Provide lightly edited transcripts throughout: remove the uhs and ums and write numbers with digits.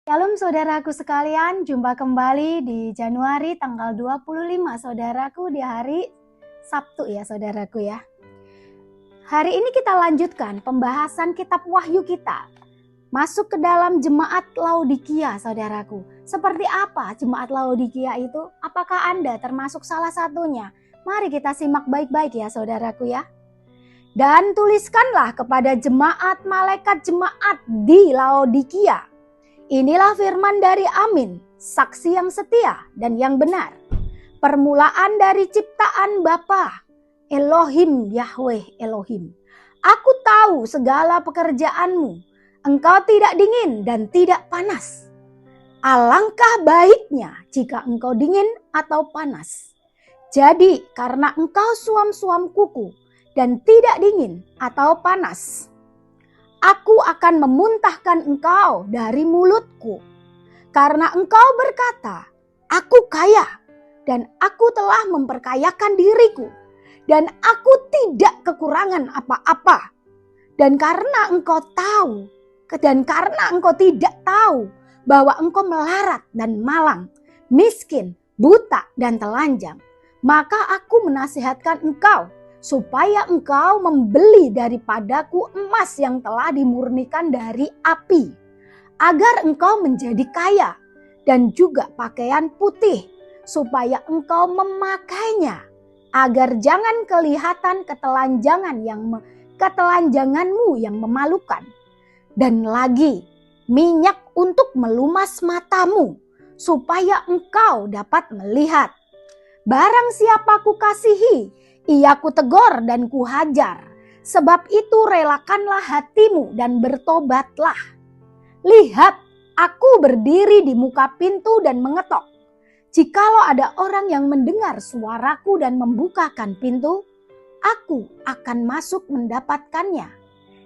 Shalom saudaraku sekalian, jumpa kembali di Januari tanggal 25 saudaraku di hari Sabtu ya saudaraku ya. Hari ini kita lanjutkan pembahasan kitab Wahyu kita. Masuk ke dalam jemaat Laodikia saudaraku. Seperti apa jemaat Laodikia itu? Apakah Anda termasuk salah satunya? Mari kita simak baik-baik ya saudaraku ya. Dan tuliskanlah kepada jemaat malaikat jemaat di Laodikia. Inilah firman dari Amin, saksi yang setia dan yang benar. Permulaan dari ciptaan Bapa, Elohim Yahweh Elohim. Aku tahu segala pekerjaanmu. Engkau tidak dingin dan tidak panas. Alangkah baiknya jika engkau dingin atau panas. Jadi karena engkau suam-suam kuku dan tidak dingin atau panas, aku akan memuntahkan engkau dari mulutku. Karena engkau berkata, aku kaya dan aku telah memperkayakan diriku. Dan aku tidak kekurangan apa-apa. Dan karena engkau tidak tahu bahwa engkau melarat dan malang, miskin, buta dan telanjang, maka aku menasihatkan engkau supaya engkau membeli daripadaku emas yang telah dimurnikan dari api, agar engkau menjadi kaya, dan juga pakaian putih, supaya engkau memakainya, agar jangan kelihatan ketelanjanganmu yang memalukan. Dan lagi minyak untuk melumas matamu, supaya engkau dapat melihat. Barang siapa kukasihi, ia kutegur dan kuhajar. Sebab itu relakanlah hatimu dan bertobatlah. Lihat, aku berdiri di muka pintu dan mengetok. Jikalau ada orang yang mendengar suaraku dan membukakan pintu, aku akan masuk mendapatkannya.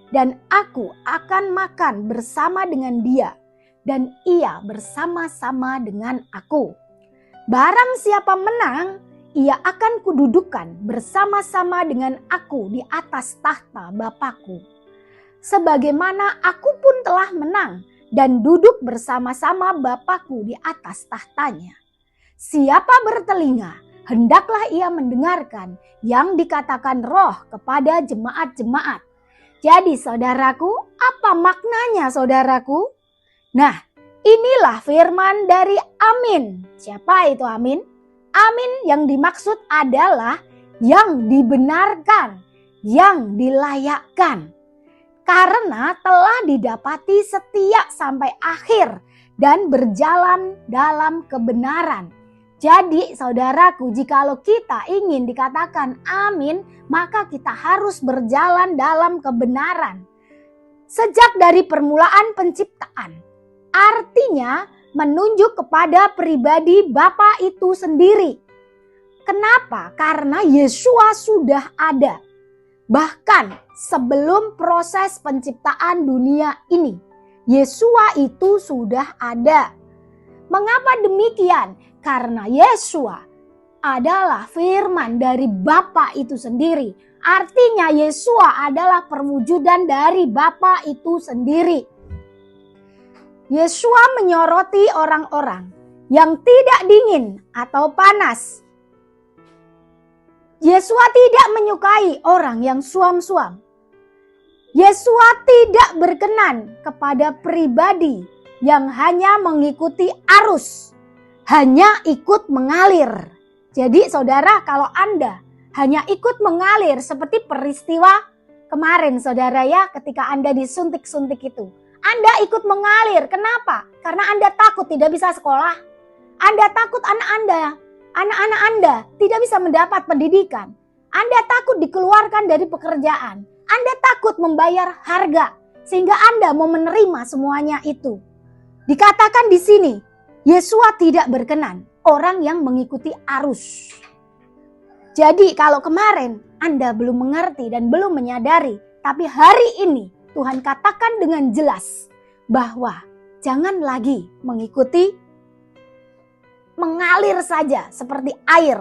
Dan aku akan makan bersama dengan dia, dan ia bersama-sama dengan aku. Barang siapa menang, ia akan kududukan bersama-sama dengan aku di atas tahta Bapakku. Sebagaimana aku pun telah menang dan duduk bersama-sama Bapakku di atas tahtanya. Siapa bertelinga, hendaklah ia mendengarkan yang dikatakan Roh kepada jemaat-jemaat. Jadi saudaraku, apa maknanya saudaraku? Nah, inilah firman dari Amin. Siapa itu Amin? Amin yang dimaksud adalah yang dibenarkan, yang dilayakkan. Karena telah didapati setia sampai akhir dan berjalan dalam kebenaran. Jadi saudaraku, jikalau kita ingin dikatakan amin, maka kita harus berjalan dalam kebenaran. Sejak dari permulaan penciptaan. Artinya menunjuk kepada pribadi Bapa itu sendiri. Kenapa? Karena Yesua sudah ada. Bahkan sebelum proses penciptaan dunia ini, Yesua itu sudah ada. Mengapa demikian? Karena Yesua adalah firman dari Bapa itu sendiri. Artinya Yesua adalah perwujudan dari Bapa itu sendiri. Yesua menyoroti orang-orang yang tidak dingin atau panas. Yesua tidak menyukai orang yang suam-suam. Yesua tidak berkenan kepada pribadi yang hanya mengikuti arus, hanya ikut mengalir. Jadi saudara, kalau Anda hanya ikut mengalir seperti peristiwa kemarin saudara ya, ketika Anda disuntik-suntik itu. Anda ikut mengalir. Kenapa? Karena Anda takut tidak bisa sekolah. Anda takut anak-anak Anda tidak bisa mendapat pendidikan. Anda takut dikeluarkan dari pekerjaan. Anda takut membayar harga sehingga Anda mau menerima semuanya itu. Dikatakan di sini, Yesua tidak berkenan orang yang mengikuti arus. Jadi kalau kemarin Anda belum mengerti dan belum menyadari, tapi hari ini Tuhan katakan dengan jelas bahwa jangan lagi mengalir saja seperti air.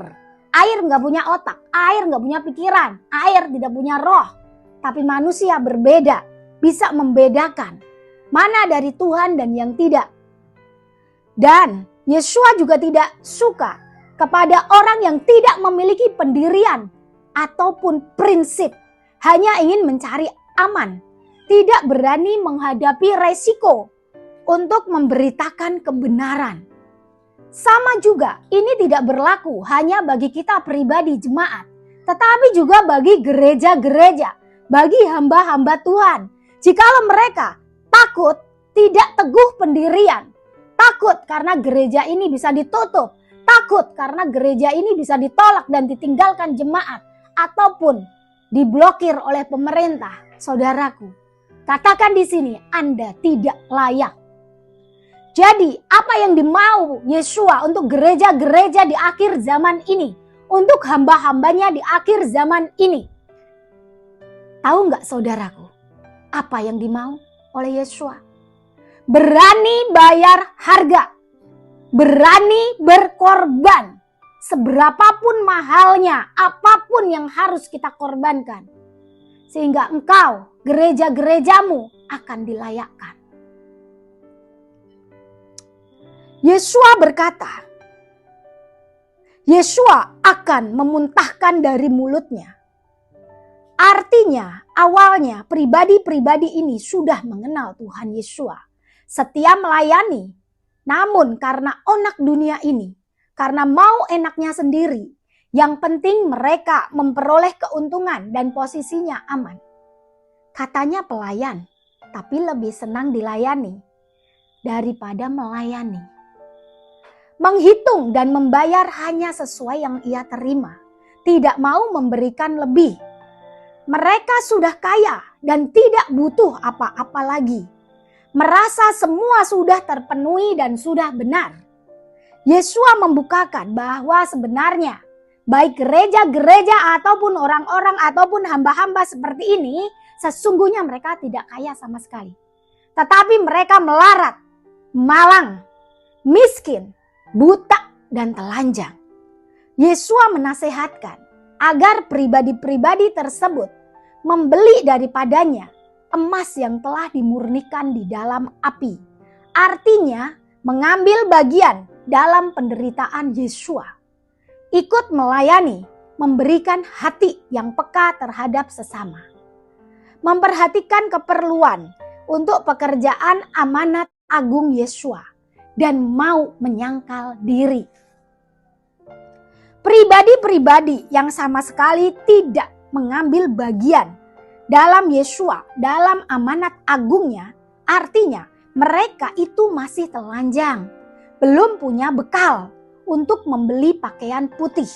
Air nggak punya otak, air nggak punya pikiran, air tidak punya roh. Tapi manusia berbeda, bisa membedakan mana dari Tuhan dan yang tidak. Dan Yesua juga tidak suka kepada orang yang tidak memiliki pendirian ataupun prinsip, hanya ingin mencari aman, tidak berani menghadapi resiko untuk memberitakan kebenaran. Sama juga, ini tidak berlaku hanya bagi kita pribadi jemaat, tetapi juga bagi gereja-gereja, bagi hamba-hamba Tuhan. Jikalau mereka takut, tidak teguh pendirian, takut karena gereja ini bisa ditutup, takut karena gereja ini bisa ditolak dan ditinggalkan jemaat, ataupun diblokir oleh pemerintah, saudaraku, katakan di sini Anda tidak layak. Jadi apa yang dimau Yesua untuk gereja-gereja di akhir zaman ini, untuk hamba-hambanya di akhir zaman ini? Tahu nggak saudaraku, apa yang dimau oleh Yesua? Berani bayar harga, berani berkorban, seberapapun mahalnya, apapun yang harus kita korbankan, sehingga engkau, gereja-gerejamu akan dilayakkan. Yesua berkata, Yesua akan memuntahkan dari mulutnya. Artinya, awalnya pribadi-pribadi ini sudah mengenal Tuhan Yesua, setia melayani, namun karena onak dunia ini, karena mau enaknya sendiri, yang penting mereka memperoleh keuntungan dan posisinya aman. Katanya pelayan, tapi lebih senang dilayani daripada melayani. Menghitung dan membayar hanya sesuai yang ia terima, tidak mau memberikan lebih. Mereka sudah kaya dan tidak butuh apa-apa lagi. Merasa semua sudah terpenuhi dan sudah benar. Yesua membukakan bahwa sebenarnya baik gereja-gereja ataupun orang-orang ataupun hamba-hamba seperti ini, sesungguhnya mereka tidak kaya sama sekali. Tetapi mereka melarat, malang, miskin, buta, dan telanjang. Yesua menasehatkan agar pribadi-pribadi tersebut membeli daripadanya emas yang telah dimurnikan di dalam api. Artinya mengambil bagian dalam penderitaan Yesua. Ikut melayani, memberikan hati yang peka terhadap sesama. Memperhatikan keperluan untuk pekerjaan amanat agung Yesua dan mau menyangkal diri. Pribadi-pribadi yang sama sekali tidak mengambil bagian dalam Yesua, dalam amanat agungnya, artinya mereka itu masih telanjang, belum punya bekal untuk membeli pakaian putih.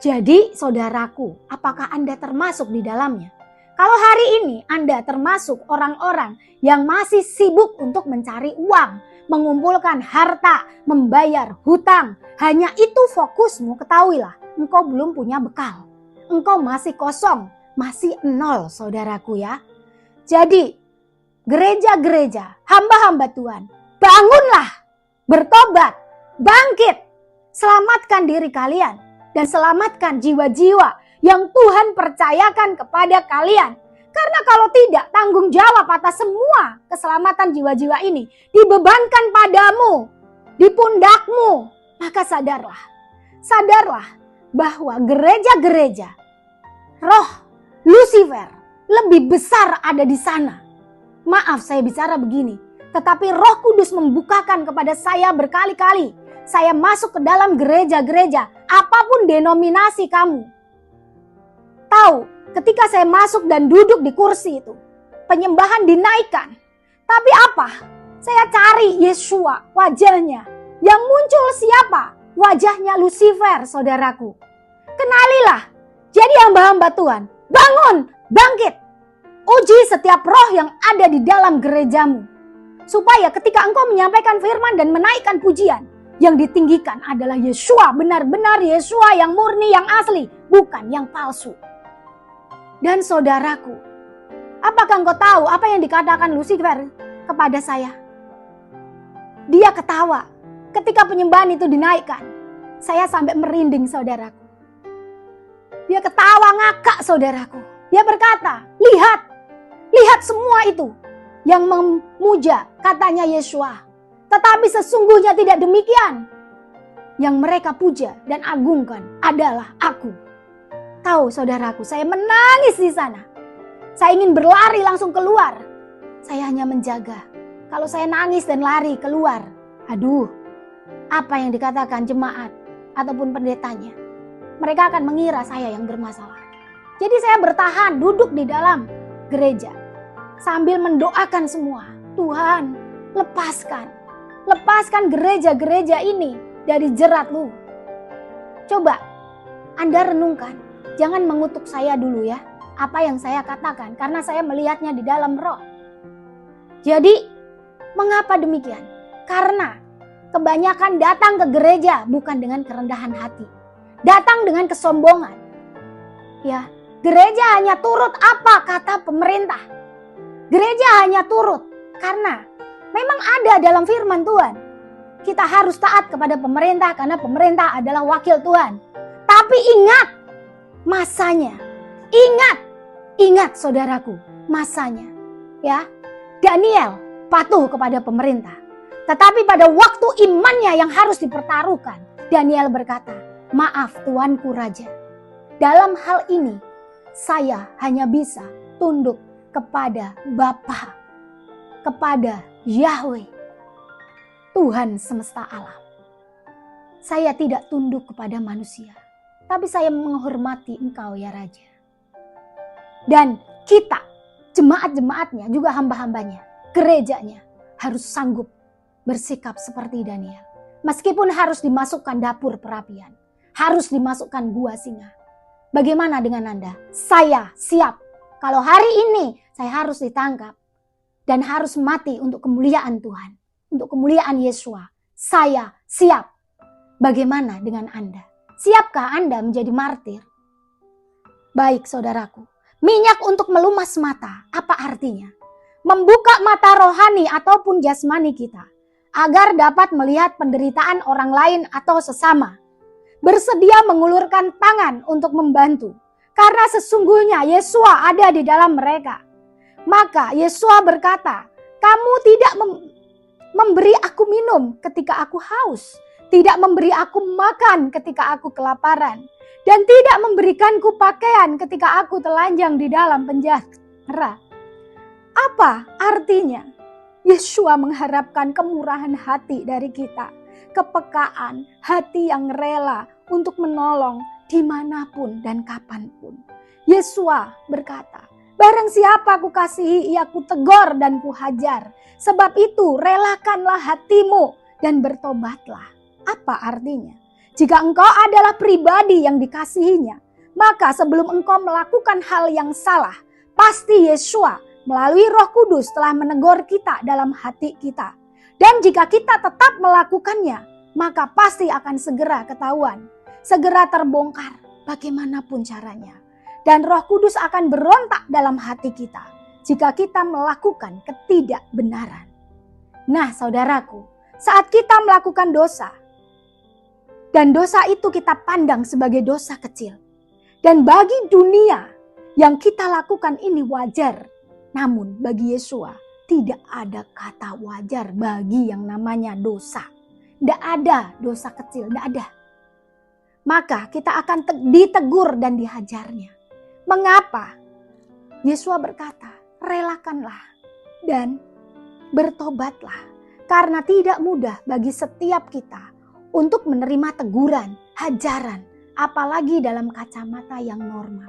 Jadi saudaraku, apakah Anda termasuk di dalamnya? Kalau hari ini Anda termasuk orang-orang yang masih sibuk untuk mencari uang, mengumpulkan harta, membayar hutang, hanya itu fokusmu, ketahuilah engkau belum punya bekal. Engkau masih kosong, masih nol saudaraku ya. Jadi gereja-gereja, hamba-hamba Tuhan, bangunlah, bertobat, bangkit, selamatkan diri kalian dan selamatkan jiwa-jiwa yang Tuhan percayakan kepada kalian. Karena kalau tidak, tanggung jawab atas semua keselamatan jiwa-jiwa ini dibebankan padamu, di pundakmu. Maka sadarlah bahwa gereja-gereja, roh Lucifer lebih besar ada di sana. Maaf saya bicara begini, tetapi Roh Kudus membukakan kepada saya berkali-kali. Saya masuk ke dalam gereja-gereja, apapun denominasi kamu. Tahu, ketika saya masuk dan duduk di kursi itu, penyembahan dinaikkan. Tapi apa? Saya cari Yesua, wajahnya. Yang muncul siapa? Wajahnya Lucifer, saudaraku. Kenalilah, jadi hamba-hamba Tuhan. Bangun, bangkit. Uji setiap roh yang ada di dalam gerejamu. Supaya ketika engkau menyampaikan firman dan menaikkan pujian, yang ditinggikan adalah Yesua, benar-benar Yesua yang murni, yang asli, bukan yang palsu. Dan saudaraku, apakah engkau tahu apa yang dikatakan Lucifer kepada saya? Dia ketawa ketika penyembahan itu dinaikkan. Saya sampai merinding saudaraku. Dia ketawa ngakak saudaraku. Dia berkata, lihat semua itu yang memuja katanya Yesua. Tetapi sesungguhnya tidak demikian. Yang mereka puja dan agungkan adalah aku. Tahu saudaraku, saya menangis di sana. Saya ingin berlari langsung keluar. Saya hanya menjaga. Kalau saya nangis dan lari keluar, aduh, apa yang dikatakan jemaat ataupun pendetanya, mereka akan mengira saya yang bermasalah. Jadi saya bertahan duduk di dalam gereja sambil mendoakan semua. Tuhan, lepaskan gereja-gereja ini dari jerat lu. Coba Anda renungkan, jangan mengutuk saya dulu ya, apa yang saya katakan, karena saya melihatnya di dalam roh. Jadi mengapa demikian? Karena kebanyakan datang ke gereja bukan dengan kerendahan hati, datang dengan kesombongan. Ya, gereja hanya turut apa kata pemerintah. Gereja hanya turut karena memang ada dalam firman Tuhan. Kita harus taat kepada pemerintah karena pemerintah adalah wakil Tuhan. Tapi ingat masanya. Ingat saudaraku, masanya. Ya, Daniel patuh kepada pemerintah. Tetapi pada waktu imannya yang harus dipertaruhkan, Daniel berkata, "Maaf Tuanku Raja, dalam hal ini saya hanya bisa tunduk kepada Bapa, kepada Yahweh, Tuhan semesta alam. Saya tidak tunduk kepada manusia, tapi saya menghormati Engkau ya Raja." Dan kita, jemaat-jemaatnya, juga hamba-hambanya, gerejanya harus sanggup bersikap seperti Daniel. Meskipun harus dimasukkan dapur perapian, harus dimasukkan gua singa. Bagaimana dengan Anda? Saya siap. Kalau hari ini saya harus ditangkap dan harus mati untuk kemuliaan Tuhan, untuk kemuliaan Yesua, saya siap. Bagaimana dengan Anda? Siapkah Anda menjadi martir? Baik saudaraku, minyak untuk melumas mata, apa artinya? Membuka mata rohani ataupun jasmani kita, agar dapat melihat penderitaan orang lain atau sesama. Bersedia mengulurkan tangan untuk membantu, karena sesungguhnya Yesua ada di dalam mereka. Maka Yesua berkata, "Kamu tidak memberi aku minum ketika aku haus, tidak memberi aku makan ketika aku kelaparan, dan tidak memberikanku pakaian ketika aku telanjang di dalam penjara." Apa artinya? Yesua mengharapkan kemurahan hati dari kita, kepekaan, hati yang rela untuk menolong dimanapun dan kapanpun. Yesua berkata, "Barang siapa ku kasihi, ia ku tegur dan ku hajar. Sebab itu relakanlah hatimu dan bertobatlah." Apa artinya? Jika engkau adalah pribadi yang dikasihinya, maka sebelum engkau melakukan hal yang salah, pasti Yesua melalui Roh Kudus telah menegur kita dalam hati kita. Dan jika kita tetap melakukannya, maka pasti akan segera ketahuan, segera terbongkar bagaimanapun caranya. Dan Roh Kudus akan berontak dalam hati kita jika kita melakukan ketidakbenaran. Nah saudaraku, saat kita melakukan dosa, dan dosa itu kita pandang sebagai dosa kecil, dan bagi dunia yang kita lakukan ini wajar, namun bagi Yesua tidak ada kata wajar bagi yang namanya dosa. Tidak ada dosa kecil, tidak ada. Maka kita akan ditegur dan dihajarnya. Mengapa? Yesua berkata, relakanlah dan bertobatlah. Karena tidak mudah bagi setiap kita untuk menerima teguran, hajaran, apalagi dalam kacamata yang normal.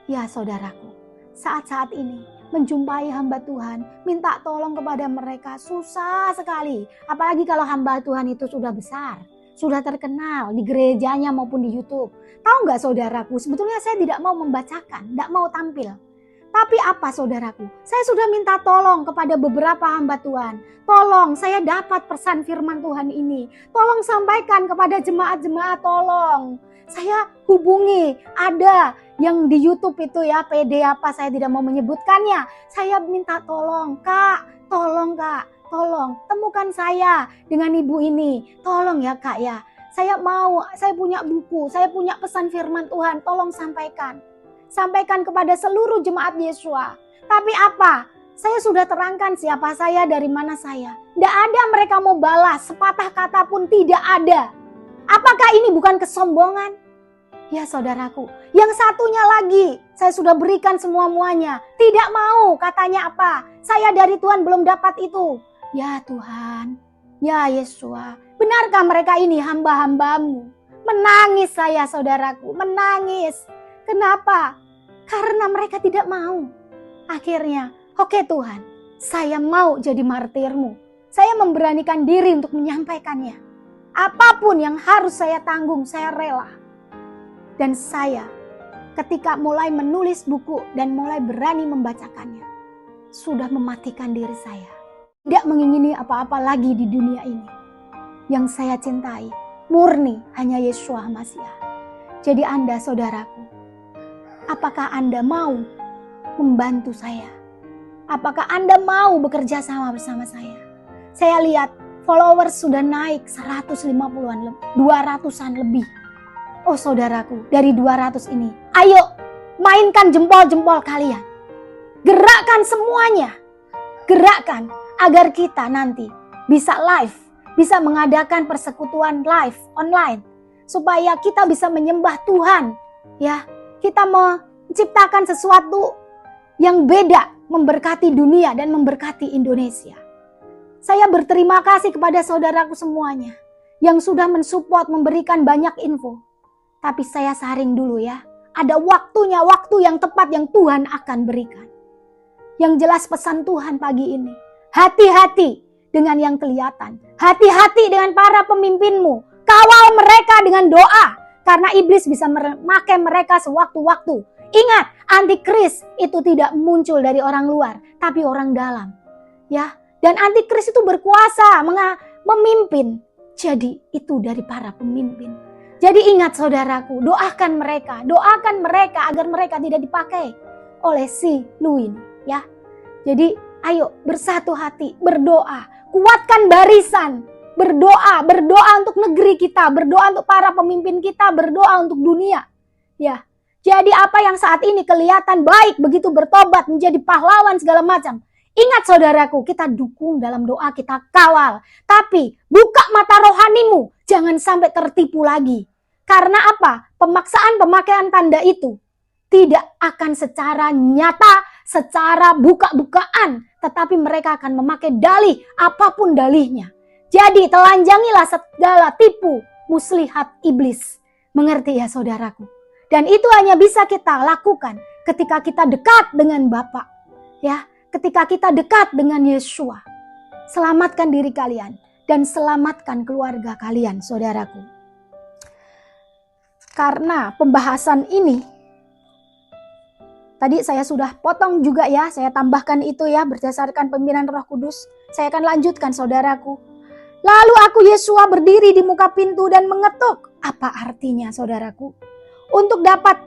Ya saudaraku, saat-saat ini menjumpai hamba Tuhan, minta tolong kepada mereka susah sekali. Apalagi kalau hamba Tuhan itu sudah besar, sudah terkenal di gerejanya maupun di YouTube. Tahu nggak saudaraku, sebetulnya saya tidak mau membacakan, tidak mau tampil. Tapi apa saudaraku, saya sudah minta tolong kepada beberapa hamba Tuhan. Tolong, saya dapat pesan firman Tuhan ini. Tolong sampaikan kepada jemaat-jemaat, tolong. Saya hubungi, ada yang di YouTube itu ya, PD apa, saya tidak mau menyebutkannya. Saya minta tolong, Kak, tolong Kak, tolong temukan saya dengan ibu ini. Tolong ya Kak ya, saya punya buku, saya punya pesan firman Tuhan, tolong sampaikan. Sampaikan kepada seluruh jemaat Yesua. Tapi apa? Saya sudah terangkan siapa saya, dari mana saya. Tidak ada mereka mau balas, sepatah kata pun tidak ada. Apakah ini bukan kesombongan? Ya saudaraku, yang satunya lagi, saya sudah berikan semua-muanya. Tidak mau, katanya apa? Saya dari Tuhan belum dapat itu. Ya Tuhan, ya Yesua, benarkah mereka ini hamba-hambamu? Menangis saya saudaraku, menangis. Kenapa? Karena mereka tidak mau. Akhirnya, oke Tuhan, saya mau jadi martirmu. Saya memberanikan diri untuk menyampaikannya. Apapun yang harus saya tanggung, saya rela. Dan saya ketika mulai menulis buku dan mulai berani membacakannya, sudah mematikan diri saya. Tidak mengingini apa-apa lagi di dunia ini. Yang saya cintai murni hanya Yeshua Masiah. Jadi Anda saudaraku, apakah Anda mau membantu saya? Apakah Anda mau bekerja sama bersama saya? Saya lihat followers sudah naik 150-an, 200-an lebih. Oh saudaraku, dari 200 ini, ayo mainkan jempol-jempol kalian. Gerakkan semuanya. Gerakkan agar kita nanti bisa live, bisa mengadakan persekutuan live, online. Supaya kita bisa menyembah Tuhan. Ya, kita menciptakan sesuatu yang beda, memberkati dunia dan memberkati Indonesia. Saya berterima kasih kepada saudaraku semuanya yang sudah mensupport, memberikan banyak info. Tapi saya saring dulu ya. Ada waktunya, waktu yang tepat yang Tuhan akan berikan. Yang jelas pesan Tuhan pagi ini, hati-hati dengan yang kelihatan. Hati-hati dengan para pemimpinmu. Kawal mereka dengan doa. Karena iblis bisa memakai mereka sewaktu-waktu. Ingat, antikris itu tidak muncul dari orang luar, tapi orang dalam. Ya, dan antikris itu berkuasa, memimpin. Jadi itu dari para pemimpin. Jadi ingat saudaraku, doakan mereka agar mereka tidak dipakai oleh si Luin, ya. Jadi ayo bersatu hati, berdoa, kuatkan barisan, berdoa untuk negeri kita, berdoa untuk para pemimpin kita, berdoa untuk dunia, ya. Jadi apa yang saat ini kelihatan baik, begitu bertobat menjadi pahlawan segala macam. Ingat saudaraku, kita dukung dalam doa, kita kawal. Tapi buka mata rohanimu, jangan sampai tertipu lagi. Karena apa? Pemaksaan pemakaian tanda itu tidak akan secara nyata, secara buka-bukaan. Tetapi mereka akan memakai dalih, apapun dalihnya. Jadi telanjangilah segala tipu muslihat iblis. Mengerti ya saudaraku? Dan itu hanya bisa kita lakukan ketika kita dekat dengan Bapa. Ya, ketika kita dekat dengan Yeshua. Selamatkan diri kalian dan selamatkan keluarga kalian, saudaraku. Karena pembahasan ini, tadi saya sudah potong juga ya, saya tambahkan itu ya berdasarkan pimpinan Roh Kudus. Saya akan lanjutkan saudaraku. Lalu aku Yeshua berdiri di muka pintu dan mengetuk. Apa artinya saudaraku? Untuk dapat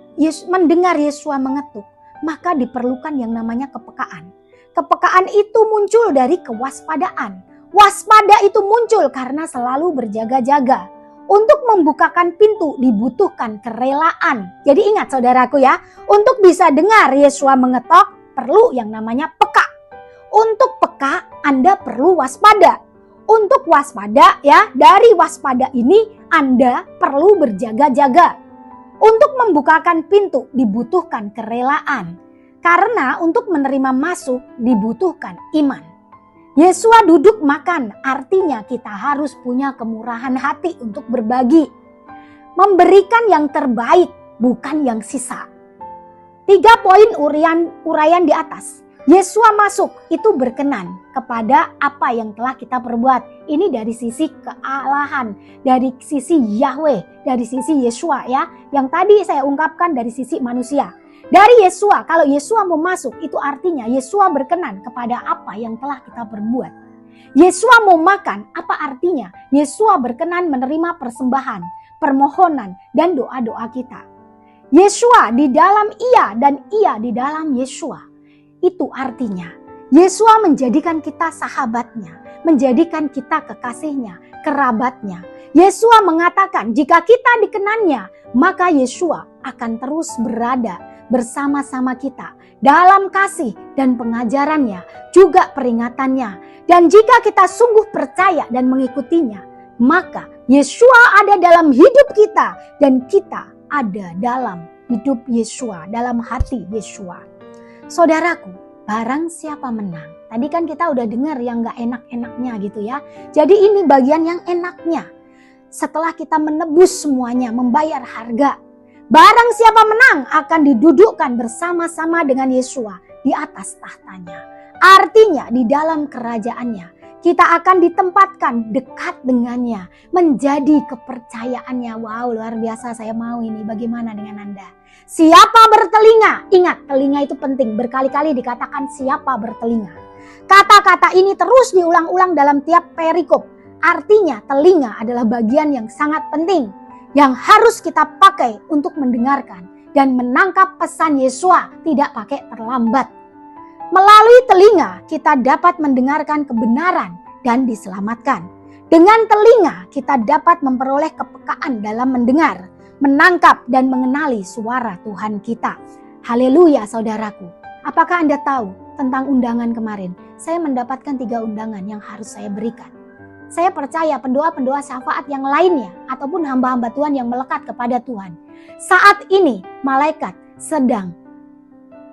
mendengar Yeshua mengetuk, maka diperlukan yang namanya kepekaan. Kepekaan itu muncul dari kewaspadaan. Waspada itu muncul karena selalu berjaga-jaga. Untuk membukakan pintu dibutuhkan kerelaan. Jadi ingat saudaraku ya, untuk bisa dengar Yeshua mengetok perlu yang namanya peka. Untuk peka Anda perlu waspada. Untuk waspada ya, dari waspada ini Anda perlu berjaga-jaga. Untuk membukakan pintu dibutuhkan kerelaan. Karena untuk menerima masuk dibutuhkan iman. Yeshua duduk makan, artinya kita harus punya kemurahan hati untuk berbagi. Memberikan yang terbaik, bukan yang sisa. 3 poin uraian di atas. Yeshua masuk, itu berkenan kepada apa yang telah kita perbuat. Ini dari sisi kealahan, dari sisi Yahweh, dari sisi Yeshua ya. Yang tadi saya ungkapkan dari sisi manusia. Dari Yeshua, kalau Yeshua mau masuk, itu artinya Yeshua berkenan kepada apa yang telah kita perbuat. Yeshua mau makan, apa artinya? Yeshua berkenan menerima persembahan, permohonan, dan doa-doa kita. Yeshua di dalam Ia dan Ia di dalam Yeshua. Itu artinya Yeshua menjadikan kita sahabatnya, menjadikan kita kekasihnya, kerabatnya. Yeshua mengatakan jika kita dikenannya, maka Yeshua akan terus berada bersama-sama kita dalam kasih dan pengajarannya, juga peringatannya. Dan jika kita sungguh percaya dan mengikutinya, maka Yeshua ada dalam hidup kita dan kita ada dalam hidup Yeshua, dalam hati Yeshua. Saudaraku, barang siapa menang. Tadi kan kita udah dengar yang gak enak-enaknya gitu ya. Jadi ini bagian yang enaknya. Setelah kita menebus semuanya, membayar harga, barang siapa menang akan didudukkan bersama-sama dengan Yeshua di atas tahtanya. Artinya di dalam kerajaannya kita akan ditempatkan dekat dengannya, menjadi kepercayaannya. Wow, luar biasa, saya mau ini. Bagaimana dengan Anda? Siapa bertelinga? Ingat, telinga itu penting. Berkali-kali dikatakan siapa bertelinga. Kata-kata ini terus diulang-ulang dalam tiap perikop. Artinya telinga adalah bagian yang sangat penting yang harus kita pakai untuk mendengarkan dan menangkap pesan Yeshua tidak pakai terlambat. Melalui telinga kita dapat mendengarkan kebenaran dan diselamatkan. Dengan telinga kita dapat memperoleh kepekaan dalam mendengar, menangkap dan mengenali suara Tuhan kita. Haleluya saudaraku. Apakah Anda tahu tentang undangan kemarin? Saya mendapatkan 3 undangan yang harus saya berikan. Saya percaya pendoa-pendoa syafaat yang lainnya ataupun hamba-hamba Tuhan yang melekat kepada Tuhan. Saat ini malaikat sedang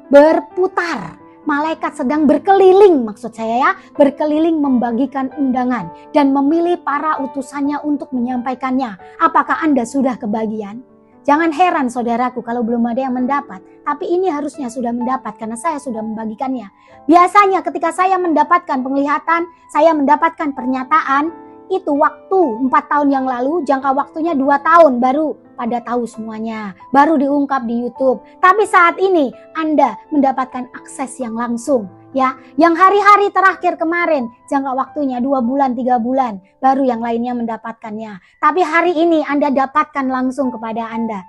berputar. Malaikat sedang berkeliling, maksud saya ya, berkeliling membagikan undangan dan memilih para utusannya untuk menyampaikannya. Apakah Anda sudah kebagian? Jangan heran saudaraku kalau belum ada yang mendapat, tapi ini harusnya sudah mendapat karena saya sudah membagikannya. Biasanya ketika saya mendapatkan penglihatan, saya mendapatkan pernyataan, itu waktu 4 tahun yang lalu, jangka waktunya 2 tahun baru pada tahu semuanya, baru diungkap di YouTube. Tapi saat ini Anda mendapatkan akses yang langsung ya. Yang hari-hari terakhir kemarin jangka waktunya 2 bulan, 3 bulan, baru yang lainnya mendapatkannya. Tapi hari ini Anda dapatkan langsung kepada Anda.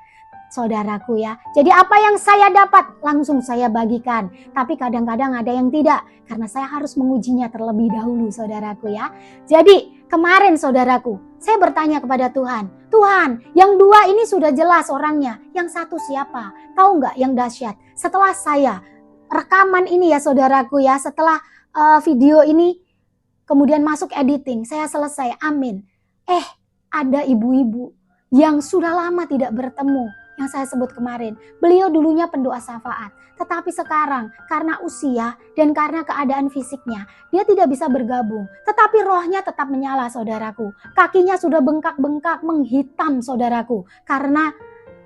Saudaraku ya. Jadi apa yang saya dapat langsung saya bagikan. Tapi kadang-kadang ada yang tidak. Karena saya harus mengujinya terlebih dahulu saudaraku ya. Jadi kemarin saudaraku, saya bertanya kepada Tuhan. Tuhan, yang 2 ini sudah jelas orangnya. Yang 1 siapa? Tahu nggak yang dahsyat? Setelah saya rekaman ini ya saudaraku ya. Setelah video ini kemudian masuk editing. Saya selesai, amin. Ada ibu-ibu yang sudah lama tidak bertemu. Yang saya sebut kemarin, beliau dulunya pendoa syafaat, tetapi sekarang karena usia dan karena keadaan fisiknya, dia tidak bisa bergabung. Tetapi rohnya tetap menyala saudaraku. Kakinya sudah bengkak-bengkak, menghitam saudaraku, karena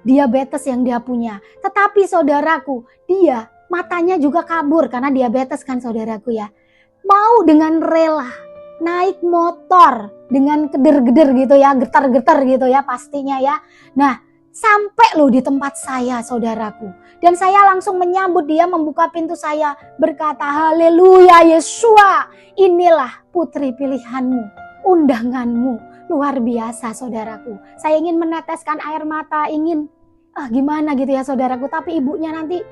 diabetes yang dia punya. Tetapi saudaraku, dia matanya juga kabur karena diabetes kan saudaraku ya. Mau dengan rela naik motor dengan keder-geder gitu ya, getar-getar gitu ya pastinya ya. Nah, sampai loh di tempat saya saudaraku. Dan saya langsung menyambut dia, membuka pintu saya, berkata, haleluya Yeshua, inilah putri pilihanmu, undanganmu. Luar biasa saudaraku. Saya ingin meneteskan air mata, ingin gimana gitu ya saudaraku. Tapi ibunya nanti,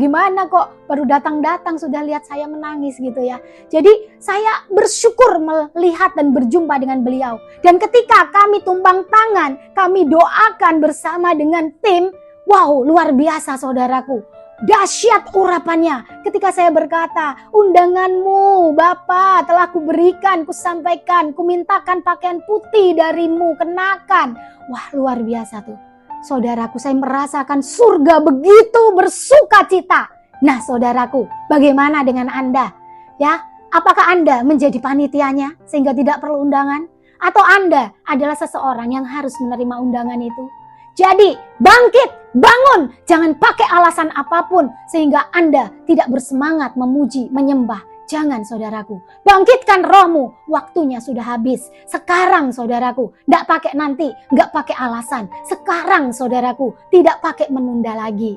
gimana kok baru datang-datang sudah lihat saya menangis gitu ya. Jadi saya bersyukur melihat dan berjumpa dengan beliau. Dan ketika kami tumpang tangan, kami doakan bersama dengan tim. Wow, luar biasa saudaraku. Dahsyat urapannya ketika saya berkata, undanganmu Bapa telah kuberikan, kusampaikan, kumintakan pakaian putih darimu, kenakan. Wah, luar biasa tuh. Saudaraku, saya merasakan surga begitu bersukacita. Nah saudaraku, bagaimana dengan Anda? Ya, apakah Anda menjadi panitianya sehingga tidak perlu undangan? Atau Anda adalah seseorang yang harus menerima undangan itu? Jadi bangkit, bangun, jangan pakai alasan apapun sehingga Anda tidak bersemangat memuji, menyembah. Jangan saudaraku, bangkitkan rohmu, waktunya sudah habis. Sekarang saudaraku, tidak pakai nanti, nggak pakai alasan. Sekarang saudaraku, tidak pakai menunda lagi.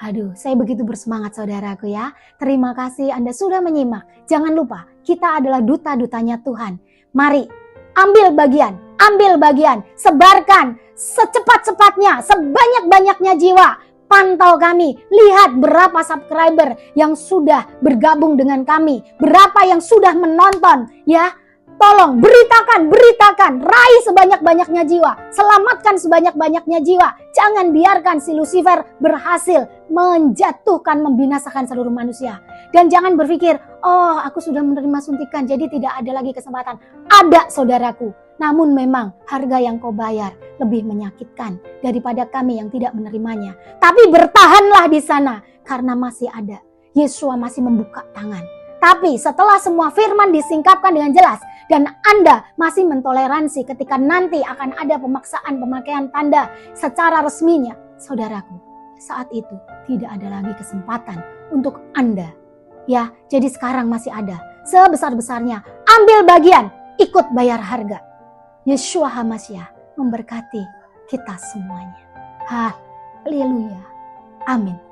Aduh, saya begitu bersemangat saudaraku ya. Terima kasih Anda sudah menyimak. Jangan lupa, kita adalah duta-dutanya Tuhan. Mari, ambil bagian, sebarkan secepat-cepatnya, sebanyak-banyaknya jiwa. Pantau kami, lihat berapa subscriber yang sudah bergabung dengan kami, berapa yang sudah menonton ya. Tolong beritakan Kejarkan, raih sebanyak-banyaknya jiwa, selamatkan sebanyak-banyaknya jiwa. Jangan biarkan si Lucifer berhasil menjatuhkan, membinasakan seluruh manusia. Dan jangan berpikir, oh aku sudah menerima suntikan jadi tidak ada lagi kesempatan. Ada saudaraku, namun memang harga yang kau bayar lebih menyakitkan daripada kami yang tidak menerimanya. Tapi bertahanlah di sana karena masih ada. Yesua masih membuka tangan. Tapi setelah semua firman disingkapkan dengan jelas dan Anda masih mentoleransi ketika nanti akan ada pemaksaan pemakaian tanda secara resminya, saudaraku, saat itu tidak ada lagi kesempatan untuk Anda. Ya, jadi sekarang masih ada. Sebesar-besarnya, ambil bagian, ikut bayar harga. Yeshua HaMashiach memberkati kita semuanya. Haleluya. Amin.